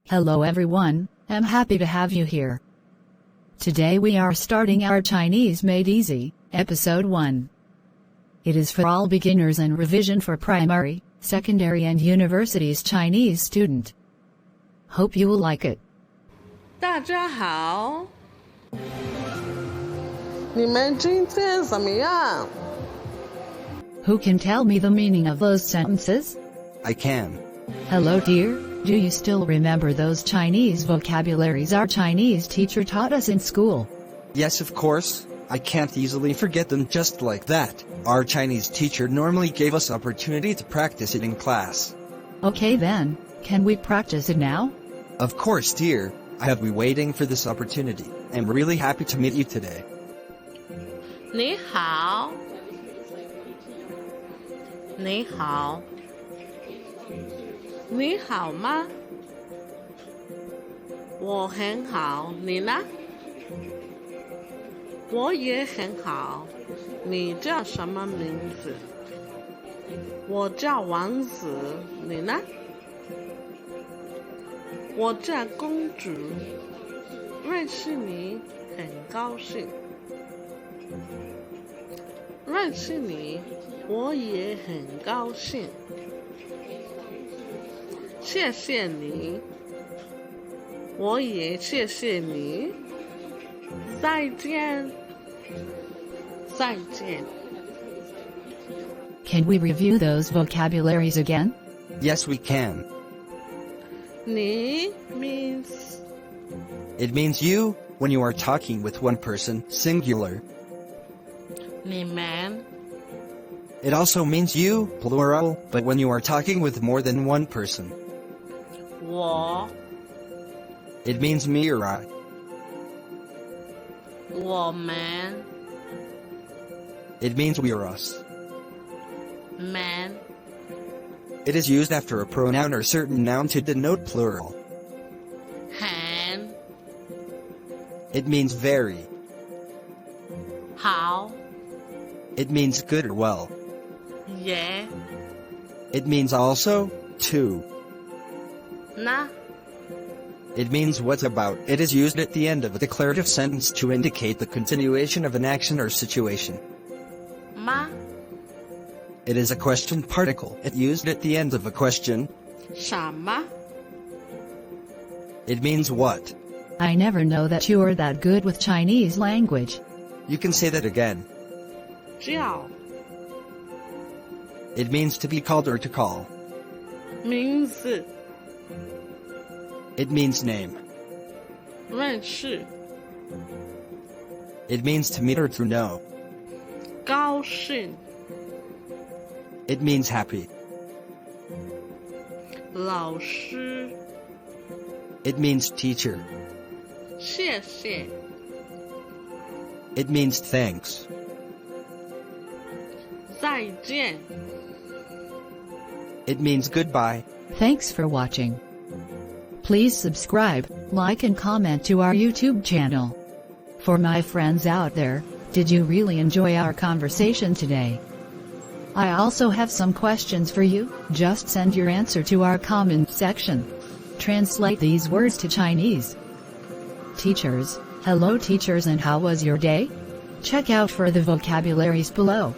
Hello everyone, I'm happy to have you here. Today we are starting our Chinese Made Easy, Episode 1. It is for all beginners and revision for primary, secondary and university's Chinese student. Hope you will like it. 大家好，你们今天怎么样？ Who can tell me the meaning of those sentences? I can. Hello dear, do you still remember those Chinese vocabularies our Chinese teacher taught us in school? Yes, of course. I can't easily forget them just like that. Our Chinese teacher normally gave us opportunity to practice it in class. Okay then, can we practice it now? Of course, dear. I have been waiting for this opportunity. I'm really happy to meet you today. 你好，你好，你好吗？我很好，你呢？我也很好。你叫什么名字？我叫王子，你呢？我叫公主。认识你很高兴。认识你，我也很高兴。谢谢你，我也谢谢你。再见，再见。Can we review those vocabularies again? Yes, we can. 你 means It means you, when you are talking with one person, singular. 你们 It also means you, plural, but when you are talking with more than one person. 我 It means me or I. 我们 It means we or us. 们 It is used after a pronoun or certain noun to denote plural. 很 It means very. 好 It means good or well. 也 It means also, too. 那 It means what about. It is used at the end of a declarative sentence to indicate the continuation of an action or situation. 吗 It is a question particle. It used at the end of a question. 什么 It means what. I never know that you are that good with Chinese language. You can say that again. 叫 It means to be called or to call. 名字 It means name. 认识 It means to meet or to know. 高兴 It means happy. 老师 It means teacher. 谢谢 It means thanks. 再见 It means goodbye. Thanks for watching. Please subscribe, like and comment to our YouTube channel. For my friends out there, did you really enjoy our conversation today? I also have some questions for you. Just send your answer to our comment section. Translate these words to Chinese. Teachers, hello teachers, and how was your day? Check out for the vocabularies below.